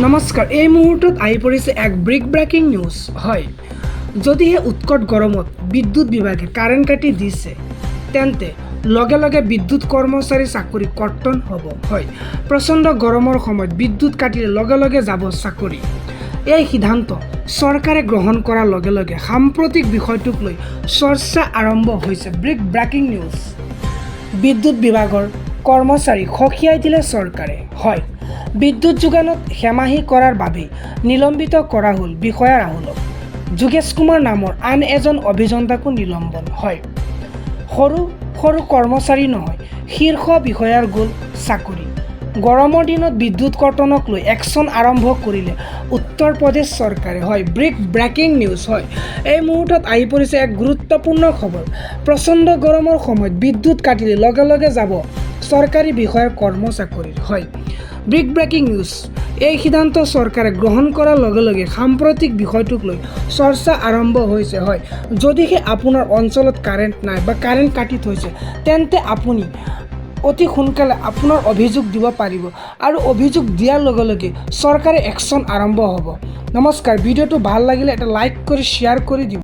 নমস্কাৰ, এই মুহূৰ্তত আহি পৰিছে এক ব্ৰেকিং নিউজ। হয়, যদিহে উৎকট গৰমত বিদ্যুৎ বিভাগে কাৰেণ্ট কাটি দিছে, তেন্তে লগে লগে বিদ্যুৎ কৰ্মচাৰী চাকৰি কৰ্তন হ'ব। হয়, প্ৰচণ্ড গৰমৰ সময়ত বিদ্যুৎ কাটিলে লগে লগে যাব চাকৰি। এই সিদ্ধান্ত চৰকাৰে গ্ৰহণ কৰাৰ লগে লগে সাম্প্ৰতিক বিষয়টোক লৈ চৰ্চা আৰম্ভ হৈছে। Breaking news. বিদ্যুৎ বিভাগৰ কৰ্মচাৰীক সকিয়াই দিলে চৰকাৰে। হয়, বিদ্যুৎ যোগানত হেমাহি কৰাৰ বাবে নিলম্বিত কৰা হ'ল বিষয়া ৰাহুলক। যোগেশ কুমাৰ নামৰ আন এজন অভিযন্তাকো নিলম্বন। হয়, সৰু সৰু কৰ্মচাৰী নহয়, শীৰ্ষ বিষয়াৰ গ'ল চাকৰি। গৰমৰ দিনত বিদ্যুৎ কৰ্তনক লৈ একশ্যন আৰম্ভ কৰিলে উত্তৰ প্ৰদেশ চৰকাৰে। হয়, ব্ৰেকিং নিউজ। হয়, এই মুহূৰ্তত আহি পৰিছে এক গুৰুত্বপূৰ্ণ খবৰ। প্ৰচণ্ড গৰমৰ সময়ত বিদ্যুৎ কাটিলে লগে লগে যাব চৰকাৰী বিষয়াৰ কৰ্মচাকৰিৰ। হয়, ব্ৰেকিং নিউজ। এই সিদ্ধান্ত চৰকাৰে গ্ৰহণ কৰাৰ লগে লগে সাম্প্ৰতিক বিষয়টোক লৈ চৰ্চা আৰম্ভ হৈছে। হয়, যদিহে আপোনাৰ অঞ্চলত কাৰেণ্ট নাই বা কাৰেণ্ট কাটি থৈছে, তেন্তে আপুনি অতি সোনকালে আপোনাৰ অভিযোগ দিব পাৰিব আৰু অভিযোগ দিয়াৰ লগে লগে চৰকাৰে একশ্যন আৰম্ভ হ'ব। নমস্কাৰ, ভিডিঅ'টো ভাল লাগিলে এটা লাইক কৰি শ্বেয়াৰ কৰি দিব।